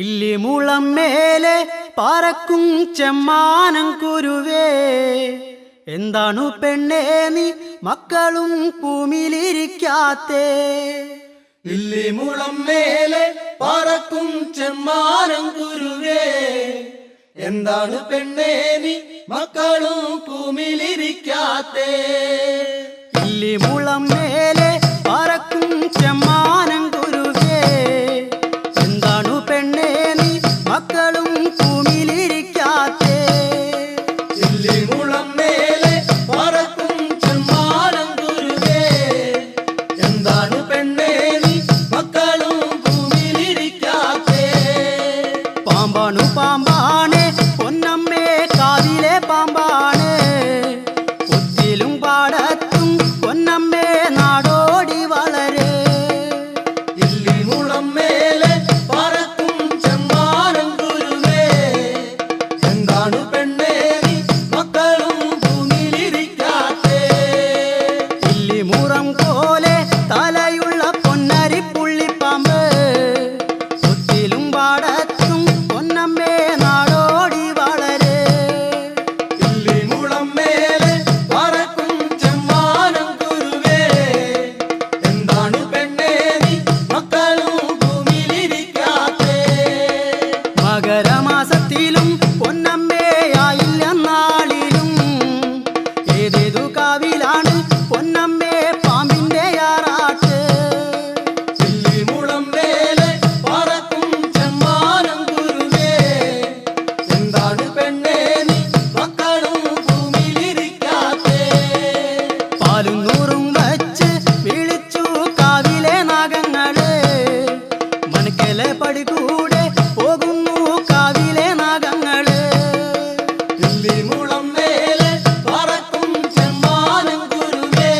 ഇല്ലിമുളം മേലെ പറക്കും ചെമ്മാനം കുരുവേ, എന്താണു പെണ്ണേ നീ മക്കളും ഭൂമിയിലിരിക്കാത്തേ? ഇല്ലിമുളം മേലെ പറക്കും ചെമ്മാനം കുരുവേ, എന്താണ് പെണ്ണേ നീ മക്കളും ഭൂമിയിലിരിക്കാത്തേ? ഇല്ലിമുളം മേലെ പറക്കും ചെമ്മാനം കുരുവേ, എന്താണു പെണ്ണേ നീ മക്കളും ഭൂമിയിലിരിക്കാത്തേ? ഇല്ലിമുളം മേലെ പറക്കും ചെമ്മാനം കുരുവേ, എന്താണ് പെണ്ണേ നീ മക്കളും ഭൂമിയിലിരിക്കാത്തേ? പാമ്പാണു പാമ്പാണ് പൊന്നമ്മേ കാതിലെ പാമ്പാണ്, ഒത്തിലും പാടത്തും പൊന്നമ്മേ നാടോടി വളരെ. ഇല്ലിമുളം മേലെ പറക്കും ചെമ്മാനം കുരുവേ, എന്താണ് പെണ്ണേ നീ മക്കളും ഭൂമിയിലിരിക്കാത്തേ? ഇല്ലിമുറം പോലെ തലയുള്ള പൊന്നരിപ്പുള്ളിപ്പാമ്പ്, ഒത്തിലും പാടത്തും പൊന്നമ്മേ നാടോടി വളരെ. ഇല്ലിമുളം മേലെ പറക്കും ചെമ്മാനം കുരുവേ, എന്താണ് പെണ്ണേ നീ മക്കളും ഭൂമിയിലിരിക്കാത്തേ? മകരമാസത്തിലും പൊന്നമ്മയായില്ല നാളിലും, ഏതേതു കാവിലാണ് പൊന്നമ്മേ പാമ്പിന്റെ ആറാട്ട്. ഇല്ലിമുളം മേലെ പറക്കും ചെമ്മാനം കുരുവേ, എന്താണ് പെണ്ണേ നീ മക്കളും ഭൂമിയിലിരിക്കാത്തേ? പാലും നൂറും വച്ച് വിളിച്ചു കാവിലെ നാഗങ്ങള്, മനക്കലെ പടികൂടെ പോകുന്നു കാവിലെ നാഗങ്ങള്. ഇല്ലിമുളം മേലെ പറക്കും ചെമ്മാനം കുരുവേ,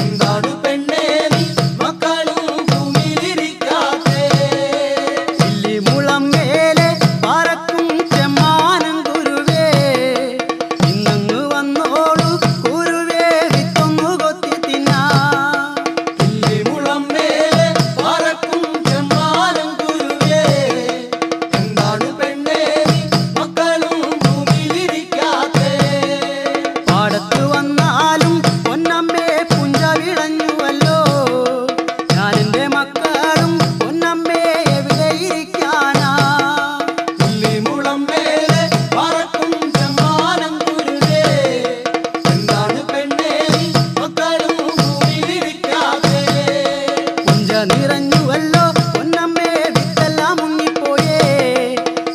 എന്താണ് പെണ്ണേ നീ മക്കളും ഭൂമിയിലിരിക്കാത്തേ? ഇല്ലിമുളം മേലെ പറക്കും ചെമ്മാനം കുരുവേ, ഇന്നങ്ങ് വന്നോളൂ കുരുവേ വിത്തൊന്നു കൊത്തി തിന്നാം. ഇല്ലിമുളം മേലെ പറക്കും ചെമ്മാനം കുരുവേ, എന്താണ് പെണ്ണേ നീ മക്കളും ഭൂമിയിലിരിക്കാത്തേ? പാടത്ത് വന്നാലും പൊന്നമ്മേ പുഞ്ച വിളഞ്ഞുവല്ലോ, ഞാനെന്റെ മക്കളും പൊന്നമ്മേ എവിടെ ഇരിക്കാനാ? ഇല്ലിമുളം മേലെ പറക്കും ചെമ്മാനം കുരുവേ, എന്താണ് പെണ്ണേ നീ മക്കളും ഭൂമിയിലിരിക്കാത്തേ? പുഞ്ച നിറഞ്ഞുവല്ലോ പൊന്നമ്മേ വിത്തെല്ലാം മുങ്ങിപ്പോയേ,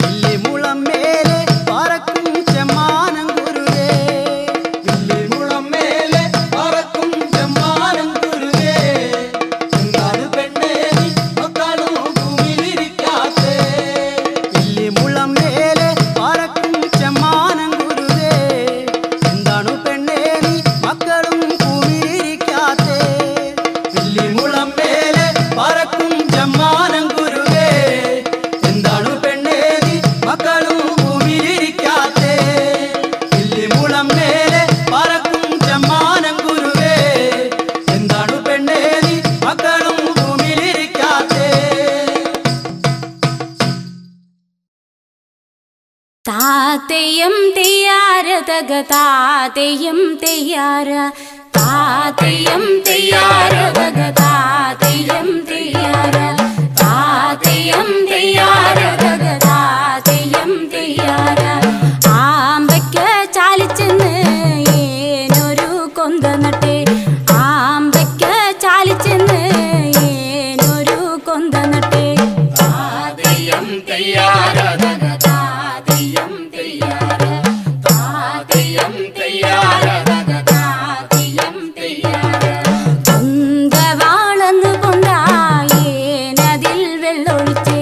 ഇല്ലിമുളം മേലെ പറക്കും ചെമ്മാനം കുരുവേ. ഇല്ലിമുളം മേലെ പറക്കും ചെമ്മാനം കുരുവേ, എന്താണ് പെണ്ണേ നീ മക്കളും ഭൂമിയിലിരിക്കാത്തേ? ഇല്ലിമുളം മേലെ പറക്കും ചെമ്മാനം കുരുവേ, എന്താണു പെണ്ണേ നീ മക്കളും ഭൂമിയിലിരിക്കാത്തേ? ഇല്ലിമുളം മേലെ പറക്കും ചെമ്മാനം കുരുവേ, എന്താണ് പെണ്ണേ നീ മക്കളും ഭൂമിയിലിരിക്കാത്തേ? ഇല്ലിമുളം മേലെ പറക്കും ചെമ്മാനം കുരുവേ, എന്താണ് പെണ്ണേ നീ മക്കളും ഭൂമിയിലിരിക്കാത്തേ? താതയം തെയ്യാര തക താതയം തെയ്യാര, താതയം തെയ്യാര തക താതയം തെയ്യാര, താതയം തെയ്യാര തക താതയം തെയ്യാര. ആമ്പയ്ക്ക് ചാലിച്ചെന്ന് ഏനൊരു കൊന്ത നട്ടേ, ആമ്പയ്ക്ക് ചാലിച്ചെന്ന് ഏനൊരു കൊന്ത നട്ടേ. താതയം തെയ്യാര തക താതയം തെയ്യാര, താതയം തെയ്യാര തക താതയം തെയ്യാര. കൊന്തവാളന്ന് കൊണ്ടായേനതിൽ വെള്ളൊഴിച്ചേ,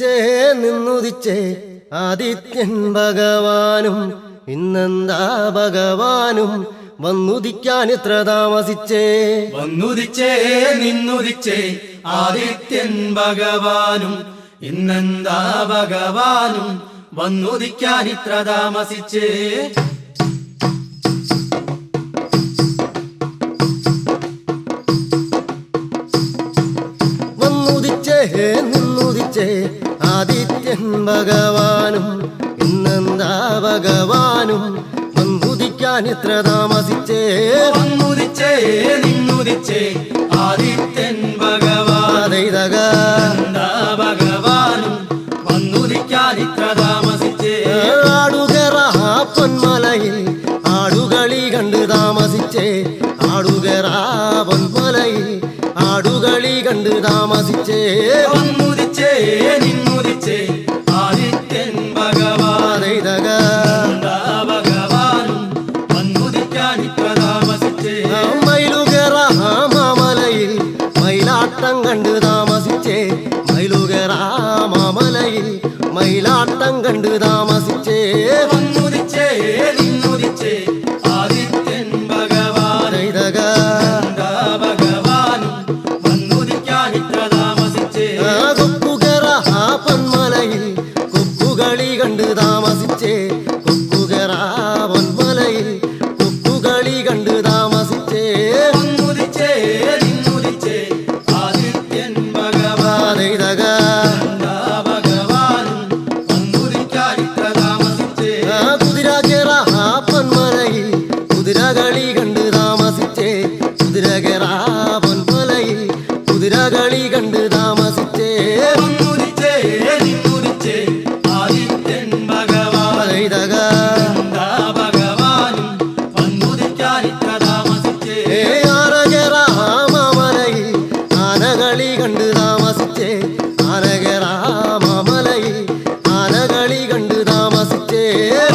വന്നുദിച്ചേ നിന്നുദിച്ചേ ആദിത്യൻ ഭഗവാനും ഇന്നെന്താ ഭഗവാനും വന്നുദിക്കാൻ ഇത്ര താമസിച്ചേ വന്നുദിച്ചേ നിന്നുദിച്ചേ ആദിത്യൻ ഭഗവാനും ഇന്നെന്താ ഭഗവാനും വന്നുദിക്കാൻ ഇത്ര താമസിച്ചേ വന്നുദിച്ചേ നിന്നുദിച്ചേ ആദിത്യൻ ഭഗവാനും ഇന്നെന്താ ഭഗവാനും വന്നുദിക്കാൻ ഇത്ര താമസിച്ചേ വന്നുദിച്ചേ നിന്നുദിച്ചേ ആദിത്യൻ ഭഗവാനും ഭഗവാനും വന്നുദിക്കാൻ ഇത്ര താമസിച്ചേ ആടുകറ പൊന്മലയിൽ ആടുകളി കണ്ട് താമസിച്ചേ ആടുകറ പൊന്മലയിൽ ആടുകളി കണ്ട് താമസിച്ചേ വന്നുദിച്ചേ നിന്നുദിച്ചേ ആദിത്യൻ ഭഗവാനും വന്നുദിക്കാൻ ഇത്ര താമസിച്ചേ മയിലുകറ മാമലയിൽ മയിലാട്ടം കണ്ട് താമസിച്ചേ മയിലുകറ മാമലയിൽ മയിലാട്ടം കണ്ട് താമസിച്ചേ വന്നുദിച്ചേ നിന്നുദിച്ചേ ആദിത്യൻ ഭഗവാനും വന്നുദിക്കാൻ ഇത്ര താമസിച്ചേ കൊക്കുകറ പൊന്മലയിൽ കൊക്കുകളി കണ്ട് താമസിച്ചേ കൊക്കുകറ പൊന്മലയിൽ കൊക്കുകളി കണ്ട് താമസിച്ചേ വന്നുദിച്ചേ നിന്നുദിച്ചേ ആദിത്യൻ ഭഗവാനും വന്നുദിക്കാൻ ഇത്ര താമസിച്ചേ കുതിരകറ പൊന്മലയിൽ കുതിരകളി കണ്ട് താമസിച്ചേ കുതിരകറ പൊന്മലയിൽ കുതിരകളി കണ്ട് താമസിച്ചേ വന്നുദിച്ചേ നിന്നുദിച്ചേ ആദിത്യൻ ഭഗവാനും വന്നുദിക്കാൻ ഇത്ര താമസിച്ചേ ആനകറ മാമലയിൽ ആനകളി കണ്ട് താമസിച്ചേ ആനകറ മാമലയിൽ ആനകളി കണ്ട് താമസിച്ചേ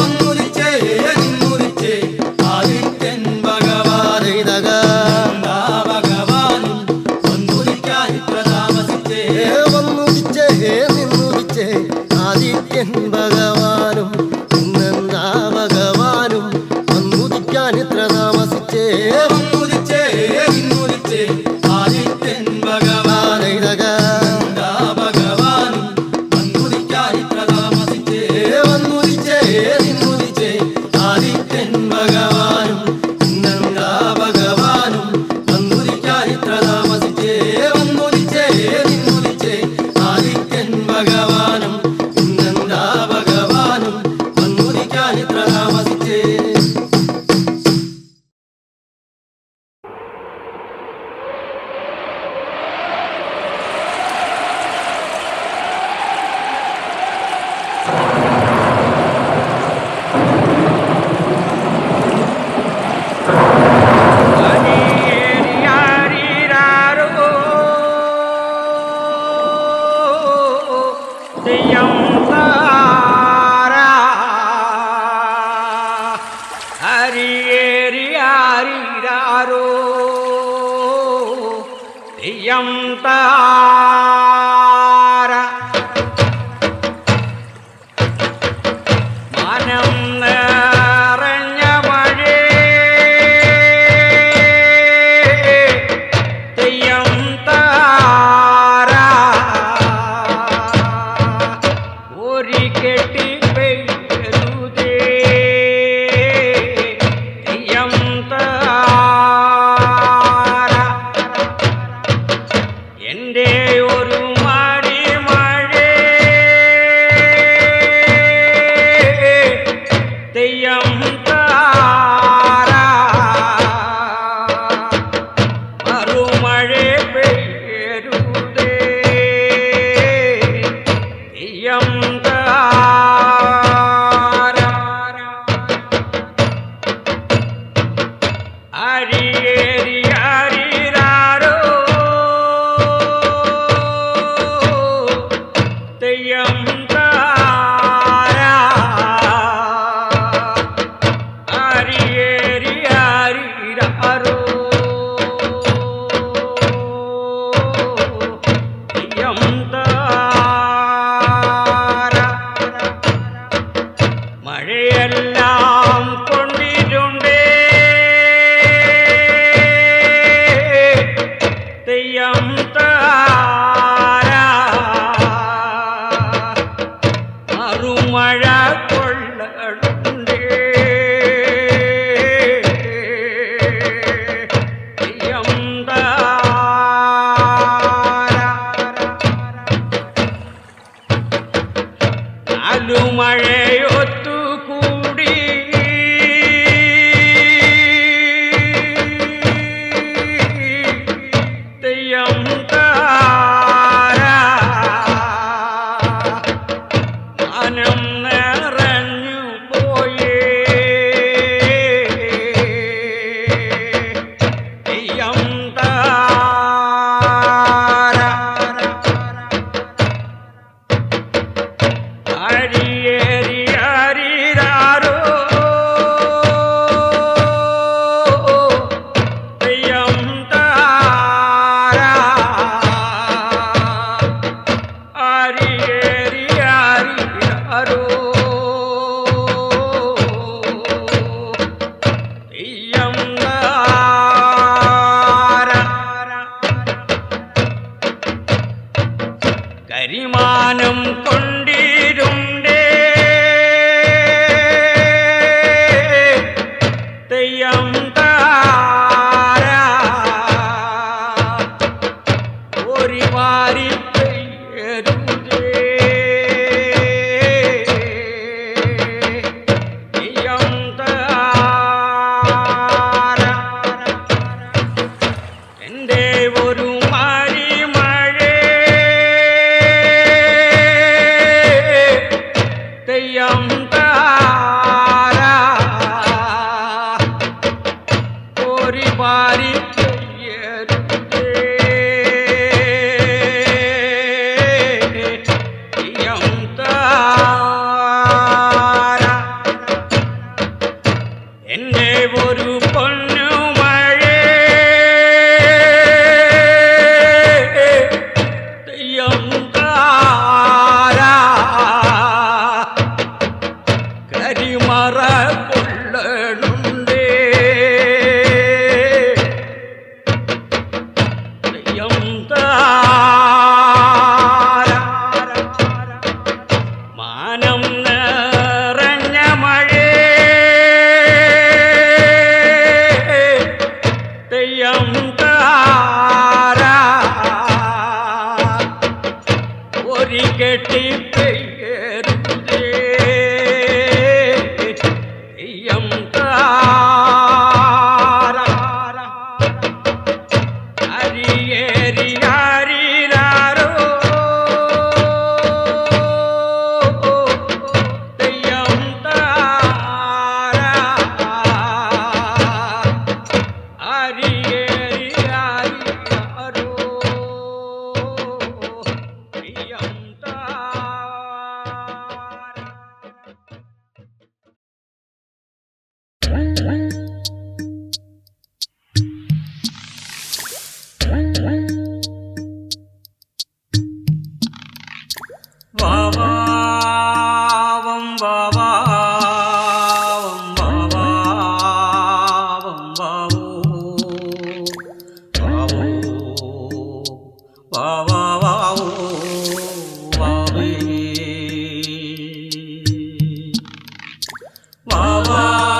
വന്നുദിച്ചേ നിന്നുദിച്ചേ ആദിത്യൻ ഭഗവാനും വന്നുദിക്കാൻ ഇത്ര താമസിച്ചേ വന്നുദിച്ചേ നിന്നുദിച്ചേ ആദിത്യൻ ഭഗവാനും ഇന്നെന്താ ഭഗവാനും വന്നുദിക്കാൻ ഇത്ര താമസിച്ചേ വന്നുദിച്ചേ നിന്നുദിച്ചേ ആദിത്യൻ ഭഗവാനും വന്നുദിക്കാൻ ഇത്ര താമസിച്ചേ വന്നുദിച്ചേ നിന്നുദിച്ചേ ആദിത്യൻ ഭഗവാനും ഇന്നെന്താ ഭഗവാനും വന്നുദിക്കാൻ ഇത്ര താമസിച്ചേ വന്നുദിച്ചേ നിന്നുദിച്ചേ ആദിത്യൻ ഭഗവാനും ഇന്നെന്താ ഭഗവാനും വന്നുദിക്കാൻ ഇത്ര താമസിച്ചേ മഴയെല്ലാം കൊണ്ടിട്ടുണ്ടേ തെയ്യം താര മറുമഴ കൊള്ളണ്ടേ തെയ്യം താര നാലു മഴയൊത്തുകൂടി തെയ്യം താര മാനം നിറഞ്ഞു പോയേ തെയ്യം താര അരിയേരിയാരിരാരോ തെയ്യം താര അരിയേരിയാരിരാരോ തെയ്യം താര കരിമാനം കൊണ്ടിരുണ്ടേ തെയ്യം താര ഒരു വാരി പെയ്യരുതേ തെയ്യം താര എൻ്റെ ഒരു മാരി മഴേ തെയ്യം താര ഒരു വാരി പെയ്യരുതേ തെയ്യം താര എൻ്റെ ഒരു പൊന്നു മഴേ തെയ്യം താര കരിമറ കൊള്ളണുണ്ടേ തെയ്യം താര മാനം നിറഞ്ഞ മഴേ തെയ്യം താര ഒരു കെട്ടി പെയ്യരുതേ തെയ്യം താര അരിയേരിയാരിരാരോ തെയ്യം താര അരിയേരിയാരിരാരോ തെയ്യം താര വാവാവം വാവാവം വാവാവം വാവോ വാവോ വാവാവാവോ വാവേ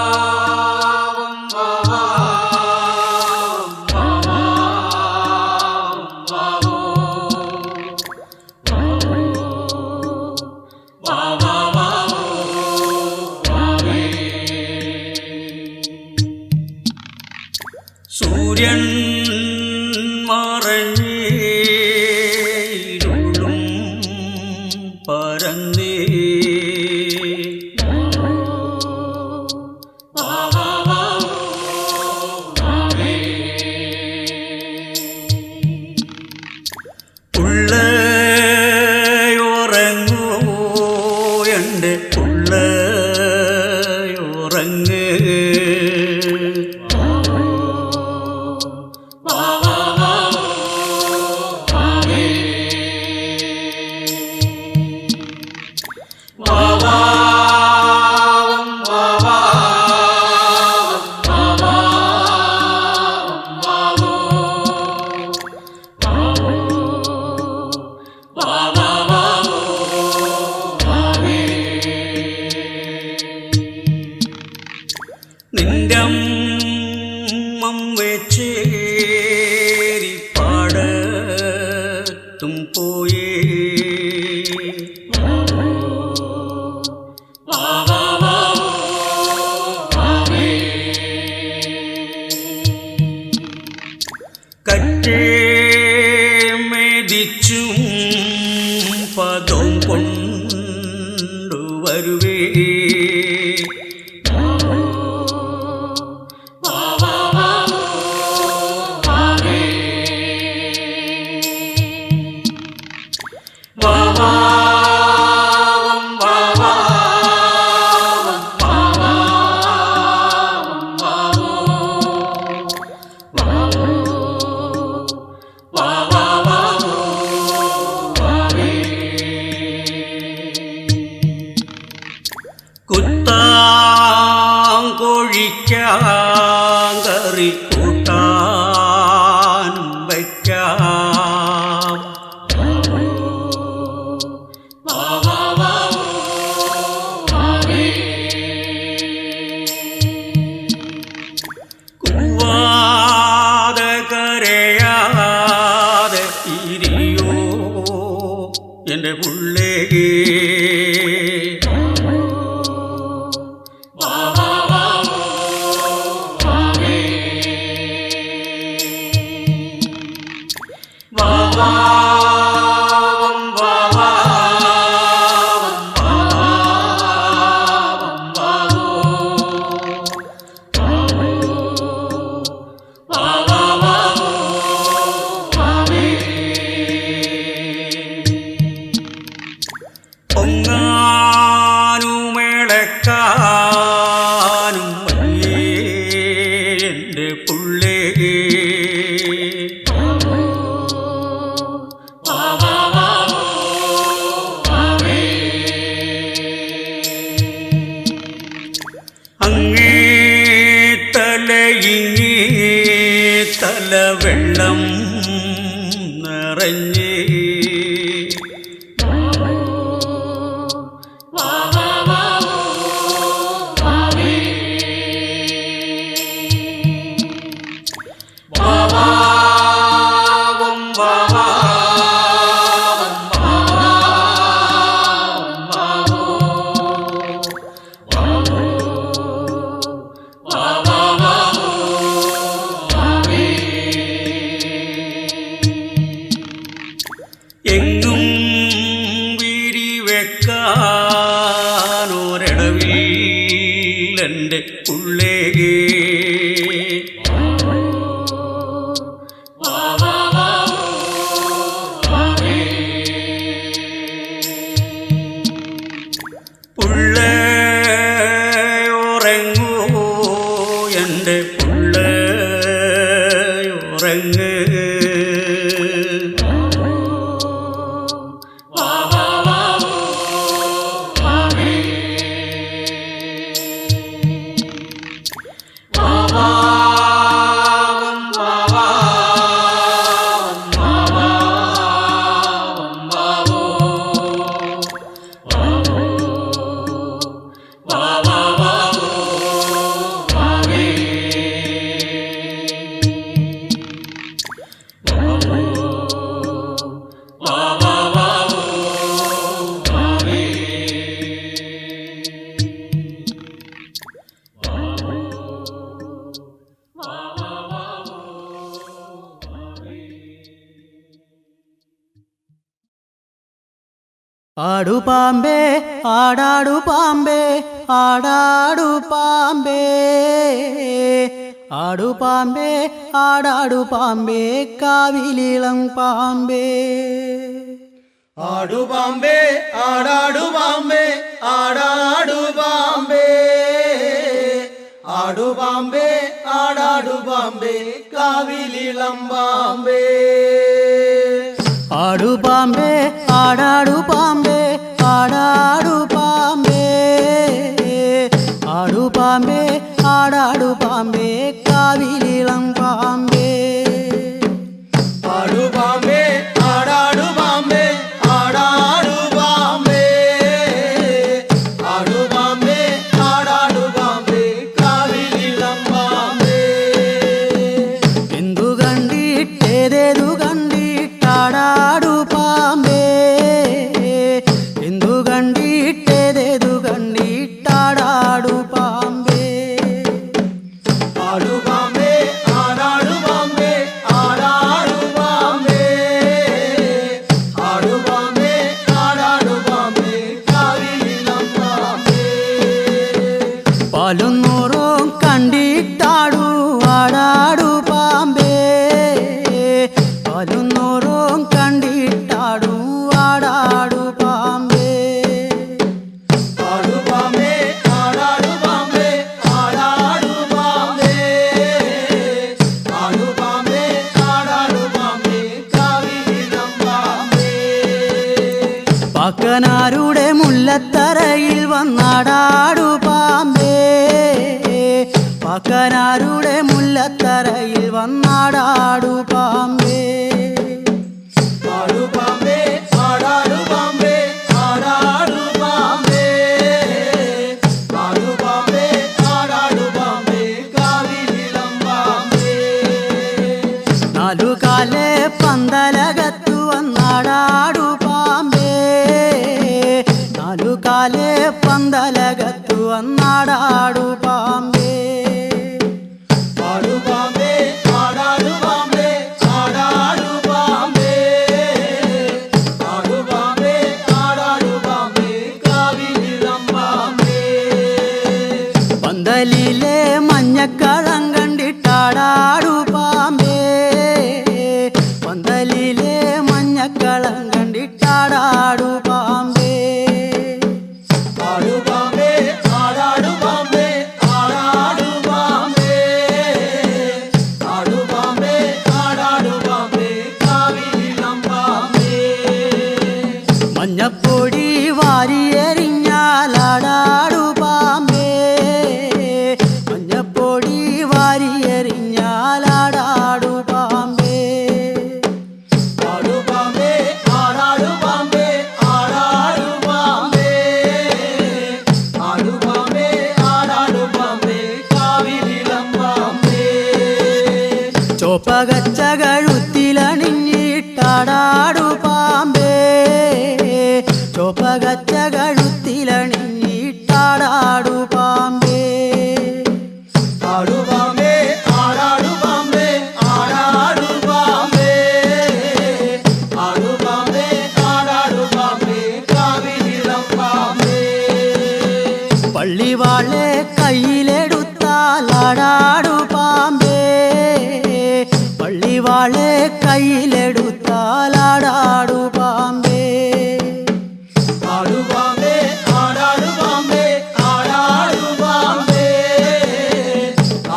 വാവാവം വാവാവം വാവാവം വാവോ സൂര്യൻ മറഞ്ഞേരുളും പരന്നേ ഉള്ളയുറങ്ങൂ എൻ്റെ ഉള്ളയുറങ്ങ് വാവാവം നിന്റെ അമ്മച്ചേരി പാടത്തും പോയേ കറ്റേ മെതിച്ചും പദം കൊണ്ടുവരുവേ കുത്താങ്കറി കൂട്ടാൻ വയ്ക്കാം കൂവാതെ കരയാതെ ഇരിയോ എൻ്റെ പുള്ളേ പൊങ്ങാനുമിളക്കാനും എൻ്റെ പുള്ളേ അങ്ങേ തലയിങ്ങേ തലവെള്ളം നിറഞ്ഞേ എങ്ങും വിരിവെക്കാനൊരിടവിൽ എൻ്റെ പുള്ളേ പുള്ളേ ഉറങ്ങൂ എൻ്റെ പുള്ളേ ഉറങ്ങ് ആടു പാമ്പേ ആടാടു പാമ്പേ ആടാടു പാമ്പേ ആടു പാമ്പേ ആടാടു പാമ്പേ കാവിലിളം പാമ്പേ ആടു പാമ്പേ ആടാടു പാമ്പേ ആടാടു പാമ്പേ ആടു പാമ്പേ ആടാടു പാമ്പേ കാവിലിളം പാമ്പേ ആടു പാമ്പേ ആടാടു പാമ്പേ ആടാടു പാമ്പേ ആടു പാമ്പേ ആടാടു പാമ്പേ കാവിലിളം പാമ്പേ ആടു പാമ്പേ ആടാടു പാമ്പേ ആടാടു പാമ്പേ ആടു പാമ്പേ ആടാടു പാമ്പേ കാവിലിളം പലന്നൂറും കണ്ടിട്ടാടു ആടാടു പാമ്പേ പലന്നൂറും കണ്ടിട്ടാടു ആടാടു പാമ്പേ ആടു പാമ്പേ ആടാടു പാമ്പേ ആടാടു പാമ്പേ ആടു പാമ്പേ ആടാടു പാമ്പേ കാവിലിളം പാമ്പേ പാക്കനാരുടെ മുല്ലത്തറയിൽ വന്നാടാടു പാമ്പേ പാക്കനാരുടെ മുല്ലത്തറയിൽ വന്നാടാടു പാമ്പേ ആടു പാമ്പേ ആടാടു പാമ്പേ ആടാടു പാമ്പേ ആടു പാമ്പേ ആടാടു പാമ്പേ കാവിലിളം പാമ്പേ നാലുകാലെ പന്തലകത്തു വന്നാടാടു പാമ്പേ നാലുകാലെ പന്തലകത്തു വന്നാടാടു പാമ്പേ ആടു പാമ്പേ ആടാടു പാമ്പേ ആടാടു പാമ്പേ ആടു പാമ്പേ ആടാടു പാമ്പേ കാവിലിളം പാമ്പേ പന്തലിലെ മഞ്ഞക്കളം കണ്ടിട്ടാടാടു പാമ്പേ പന്തലിലെ മഞ്ഞക്കളം കണ്ടിട്ടാടാടു പാമ്പേ ആടു പാമ്പേ ആടാടു പാമ്പേ ആടാടു പാമ്പേ ആടു പാമ്പേ ആടാടു പാമ്പേ കാവിലിളം പാമ്പേ മഞ്ഞപ്പൊടി വാരിയെറിഞ്ഞാലാടാടു പാമ്പേ മഞ്ഞപ്പൊടി വാരിയെറിഞ്ഞാലാടാടു പാമ്പേ ആടു പാമ്പേ ആടാടു പാമ്പേ ആടാടു പാമ്പേ ആടു പാമ്പേ ആടാടു പാമ്പേ കാവിലിളം പാമ്പേ ചോപ്പകച്ച കഴുത്തിലണിഞ്ഞിട്ടാടാടു പാമ്പേ ചോപ്പകച്ച കഴുത്തിലണിഞ്ഞിട്ടാടാടു പാമ്പേ ആടു പാമ്പേ ആടാടു പാമ്പേ ആടാടു പാമ്പേ ആടു പാമ്പേ ആടാടു പാമ്പേ കാവിലിളം പാമ്പേ പള്ളിവാളെ കയ്യിലെടുത്താലാടാടു പാമ്പേ പള്ളിവാളെ കയ്യിലെടുത്താലാടാടു പാമ്പേ ആടു പാമ്പേ ആടാടു പാമ്പേ ആടാടു പാമ്പേ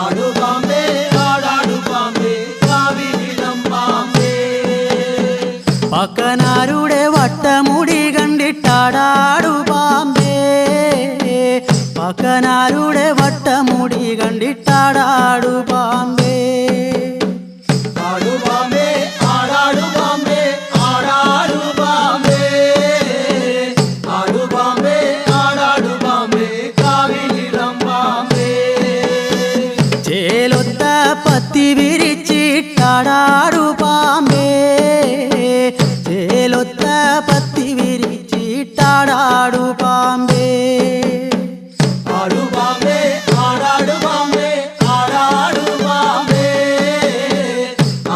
ആടു പാമ്പേ ആടാടു പാമ്പേ കാവിലിളം പാമ്പേ പാക്കനാരുടെ വട്ടമുടി കണ്ടിട്ടാടാടു പാമ്പേ പാക്കനാരുടെ വട്ടമുടി കണ്ടിട്ടാടാടു പാമ്പേ ആടു പാമ്പേ ആടാടു പാമ്പേ ആടാടു പാമ്പേ ആടു പാമ്പേ ആടാടു പാമ്പേ കാവിലിളം പാമ്പേ ചേലൊത്ത പത്തി വിരിച്ചിട്ടാടാടു പാമ്പേ ചേലൊത്ത പത്തി വിരിച്ചിട്ടാടാടു പാമ്പേ ആടു പാമ്പേ ആടാടു പാമ്പേ ആടാടു പാമ്പേ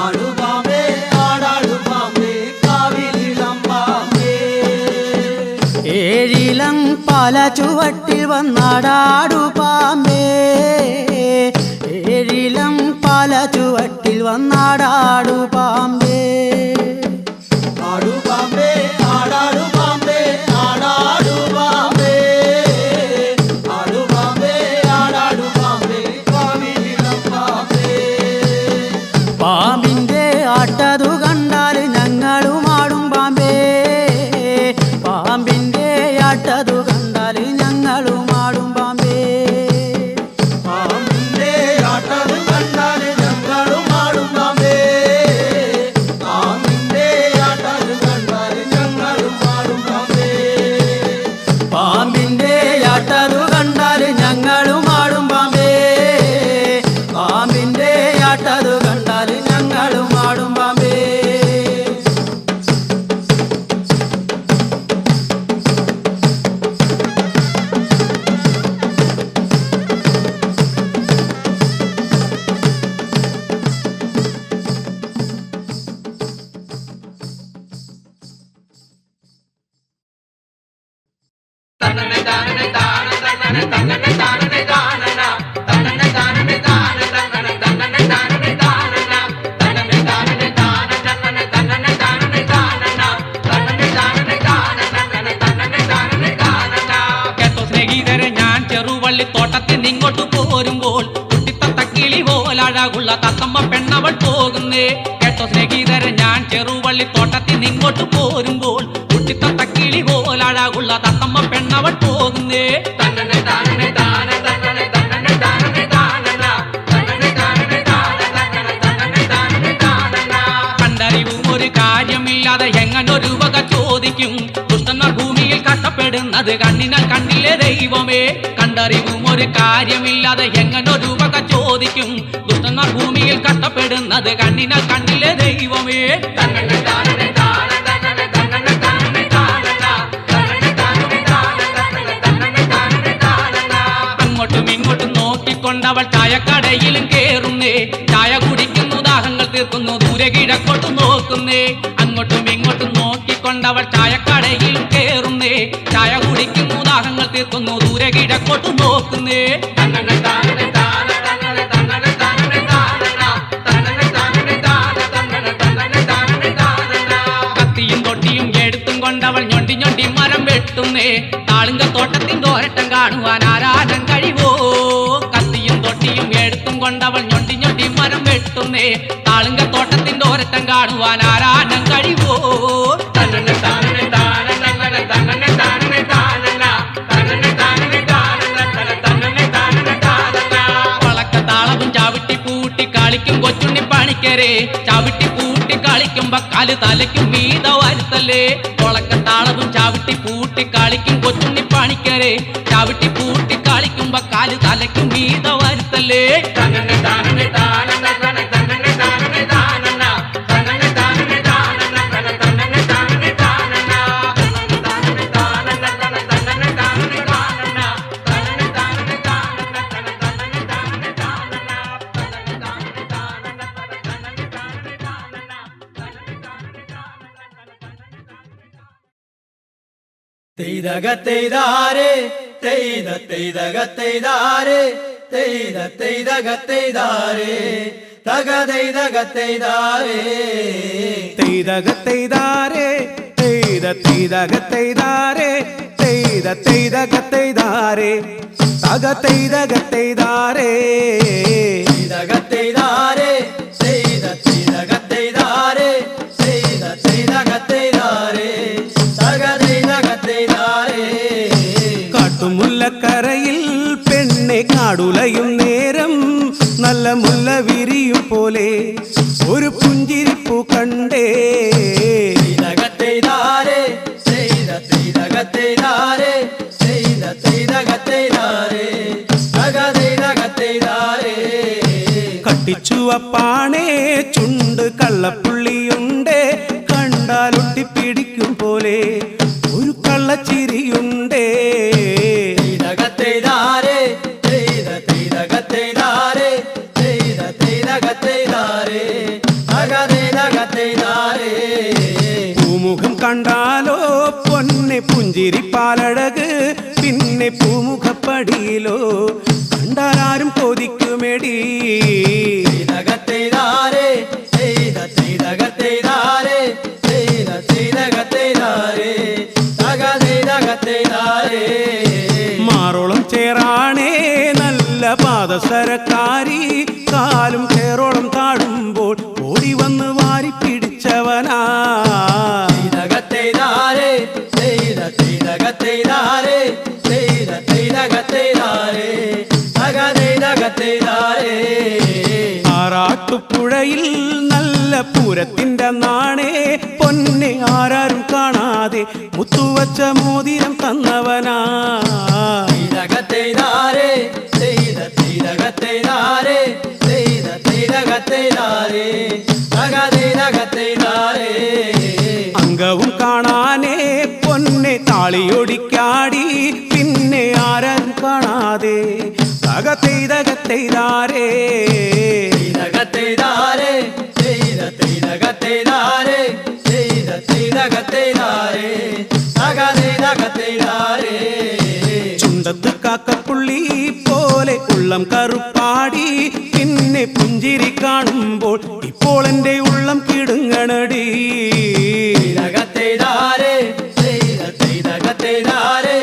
ആടു പാമ്പേ ആടാടു പാമ്പേ കാവിലിളം പാമ്പേ ഏഴിലം പല ചുവട്ടിൽ വന്നാടാടു പാമ്പേ ഏഴിലം പല ചുവട്ടിൽ വന്നാടാടു പാമ്പേ ആടു പാമ്പേ ആടാടു പാമ്പേ ആടാടു പാമ്പേ ആടു പാമ്പേ ആടാടു പാമ്പേ കാവിലിളം പാമ്പേ പാമ്പിന്റെ ആട്ടതു കണ്ടാൽ ഞങ്ങളുമാടും പാമ്പേ പാമ്പിന്റെ ആട്ടതു കണ്ടാൽ ഞങ്ങളുമാടും പാമ്പേ പാമ്പിന്റെ ആട്ടത് കണ്ടാല് ഞങ്ങളും ആടും പാമ്പേ ഇങ്ങോട്ട് പോരുമ്പോൾ കുട്ടിത്തക്കിളി പോലഴകുള്ള തത്തമ്മ പെണ്ണവൾ പോകുന്നേ. കേട്ടോ സ്നേഹിതരെ, ഞാൻ ചെറുവള്ളിത്തോട്ടത്തിൽ ഇങ്ങോട്ട് പോരുമ്പോൾ കുട്ടിത്തക്കിളി പോലഴകുള്ള തത്തമ്മ പെണ്ണവൾ പോകുന്നേ. തന്നെ താനെ താനെ തന്നെ തന്നെ താനെ താനന തന്നെ താനെ താനെ തന്നെ താനെ താനന. കണ്ടറിവും ഒരു കാര്യമില്ലാതെ എങ്ങനൊരു വക ചോദിക്കും. ദുഷ്ടന്മാർ ഭൂമിയിൽ കഷ്ടപ്പെടുന്നത് കണ്ണിനാൽ കണ്ടില്ലേ ദൈവമേ. കണ്ടറിവും ഒരു കാര്യമില്ലാതെ എങ്ങനൊരു വക ചോദിക്കും. ദുഷ്ടന്മാർ ഭൂമിയിൽ കഷ്ടപ്പെടുന്നത് കണ്ണിനാൽ കണ്ടില്ലേ ദൈവമേ. തന്നെ താനെ താനെ തന്നെ തന്നെ താനെ താനന തന്നെ താനെ താനെ തന്നെ താനെ താനന. അങ്ങോട്ടും ഇങ്ങോട്ടും നോക്കിക്കൊണ്ടവൾ ചായക്കടയിലും കേറുന്നേ. ചായ കുടിക്കുന്നു, ദാഹങ്ങൾ തീർക്കുന്നു, ദൂരെ കിഴക്കോട്ട് നോക്കുന്നേ. അങ്ങോട്ടും ഇങ്ങോട്ടും നോക്കിക്കൊണ്ടവൾ ചായക്കടയിലും കേറുന്നേ. ചായ കുടിക്കുന്നു, ദാഹങ്ങൾ തീർക്കുന്നു, ദൂരെ കിഴക്കോട്ട് നോക്കുന്നേ. തന്നെ താനെ താനെ തന്നെ തന്നെ താനെ താനന തന്നെ താനെ താനെ തന്നെ താനെ താനന. കത്തിയും തൊട്ടിയും എടുത്തും കൊണ്ടവൾ ഞൊണ്ടി ഞൊണ്ടി മരം വെട്ടുന്നേ. താളുങ്ക തോട്ടത്തിൻ്റെ ഒരട്ടം കാണുവാൻ ആരാധം കഴിവോ. കത്തിയും തൊട്ടിയും എടുത്തും കൊണ്ടവൾ ഞൊണ്ടി ഞൊണ്ടി മരം വെട്ടുന്നേ. താളുങ്ക തോട്ടത്തിൻ്റെ ഒരട്ടം കാണുവാൻ ആരാധം കഴിവോ. തന്നെ താനെ താനെ തന്നെ തന്നെ താനെ താനന തന്നെ താനെ താനെ തന്നെ താനെ താനന. വളക്കത്താളവും ചവിട്ടി പൂട്ടി കളിക്കും കൊച്ചുണ്ണി പണിക്കരെ. ചവിട്ടി പൂട്ടി കളിക്കുമ്പോ കാല് തലയ്ക്കും മീത വരുത്തല്ലേ. വളക്കത്താളവും ചവിട്ടി പൂട്ടി കളിക്കും കൊച്ചുണ്ണി പണിക്കരെ. ചവിട്ടി പൂട്ടി കളിക്കുമ്പോ കാല് തലയ്ക്കും മീത വരുത്തല്ലേ. തന്നെ താനെ താനെ തന്നെ തന്നെ താനെ താനന തന്നെ താനെ താനന തന്നെ താനെ താനന തന്നെ താനെ താനെ തന്നെ തന്നെ താനെ താനന തന്നെ താനെ താനന തന്നെ തന്നെ താനെ താനന തന്നെ താനെ താനന തന്നെ താനെ താനന തന്നെ താനെ താനന. തെയ്തക തെയ്താരേ തെയ്ത തെയ്തക തെയ്താരേ തെയ്ത തെയ്തക തെയ്താരേ തക തെയ്തക തെയ്താരേ തെയ്തക തെയ്താരേ തെയ്ത തെയ്തക തെയ്താരേ തെയ്ത തെയ്തക തെയ്താരേ തക തെയ്തക തെയ്താരേ തെയ്തക തെയ്താരേ തെയ്ത തെയ്തക തെയ്താരേ തെയ്ത തെയ്തക തെയ്താരേ തക തെയ്തക തെയ്താരേ. കാട്ടുമുല്ലക്കരയിൽ പെണ്ണെ കാടുലയും നേരം നല്ല മുല്ല വിരിയും പോലെ ഒരു പുഞ്ചിരിപ്പൂ കണ്ടേ. തെയ്തക തെയ്താരേ തെയ്ത തെയ്തക തെയ്താരേ തെയ്ത തെയ്തക തെയ്താരേ തക തെയ്തക തെയ്താരേ. കട്ടിച്ചുവപ്പാണേ ചുണ്ട് കള്ളപ്പുള്ളിയുണ്ട്, കണ്ടാലൊട്ടിപ്പിടിക്കും പോലെ ഒരു കള്ളച്ചിരിയുണ്ടേ. തെയ്തക തെയ്താരേ തെയ്ത തെയ്തക തെയ്താരേ തെയ്ത തെയ്തക തെയ്താരേ തക തെയ്തക തെയ്താരേ. പൂമുഖം കണ്ടാലോ പൊന്നെ പുഞ്ചിരിപ്പാലഴക്, പിന്നെ പൂമുഖപ്പടിയിലോ കണ്ടാലാരും കൊതിക്കുമെടി. തെയ്തക തെയ്താരേ തെയ്ത തെയ്തക തെയ്താരേ തെയ്ത തെയ്തക തെയ്താരേ തക തെയ്തക തെയ്താരേ. മാറോളം ചേറാണേ നല്ല പാദസരക്കാരി, കാലും ചേറോളം താഴുമ്പോൾ ഓടി വന്ന് വാരി പിടിച്ചവനാ. തെയ്തക തെയ്താരേ തെയ്ത തെയ്തക തെയ്താരേ തെയ്ത തെയ്തക തെയ്താരേ തക തെയ്തക തെയ്താരേ. ആറാട്ടുപുഴയിൽ നല്ല പൂരത്തിന്റെ നാണേ പൊന്നെ ആരാരും കാണാതെ മുത്തുവച്ച മോതിരം തന്നവനാ. തെയ്തക തെയ്താരേ തെയ്ത തെയ്തക തെയ്താരേ തെയ്ത തെയ്തക തെയ്താരേ തക തെയ്തക തെയ്താരേ. അംഗവും കാണാനേ പൊന്നെ താളിയൊടിക്കാടി, പിന്നെ ആരാരും കാണാതെ തക തെയ്തക തെയ്താരേ. തെയ്തക തെയ്താരേ തെയ്ത തെയ്തക തെയ്താരേ തെയ്ത തെയ്തക തെയ്താരേ തക തെയ്തക തെയ്താരേ. ചുണ്ടത്ത് കാക്കപ്പുള്ളി പോലെ ഉള്ളം കറുപ്പാടി, പിന്നെ പുഞ്ചിരി കാണുമ്പോൾ ഇപ്പോൾ എൻ്റെ ഉള്ളം കിടുങ്ങണടി. തെയ്തക തെയ്താരേ തെയ്ത തെയ്തക തെയ്താരേ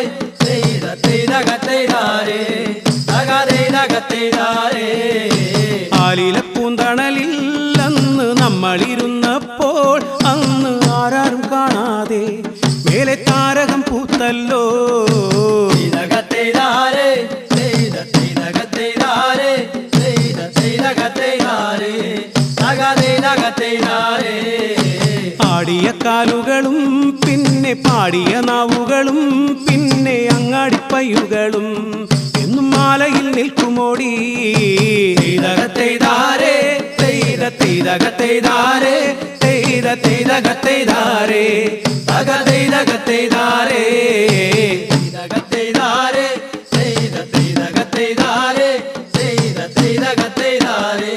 തെയ്ത തെയ്തക തെയ്താരേ തക ഗത്തെയ്താരേ ആലിലെ പൂന്തണലിൽ അന്ന് നമ്മളിരുന്നപ്പോൾ അന്ന് ആരാരും കാണാതെ മേലെ താരകം പൂത്തല്ലോ ഗത്തെയ്താരേ ഗത്തെയ്താരേ ഗത്തെയ്താരേ ഗത്തെയ്താരേ ആടിയ കാലുകളും പിന്നെ പാടിയ നാവുകളും പിന്നെ അങ്ങാടിപ്പയ്യുകളും എന്നും മാലയിൽ നിൽക്കുമോടി ഗത്തെയ്താരേ ഗത്തെയ്താരേ ഗത്തെയ്താരേ ഗത്തെയ്താരേ ഗത്തെയ്താരേ ഗത്തെയ്താരേ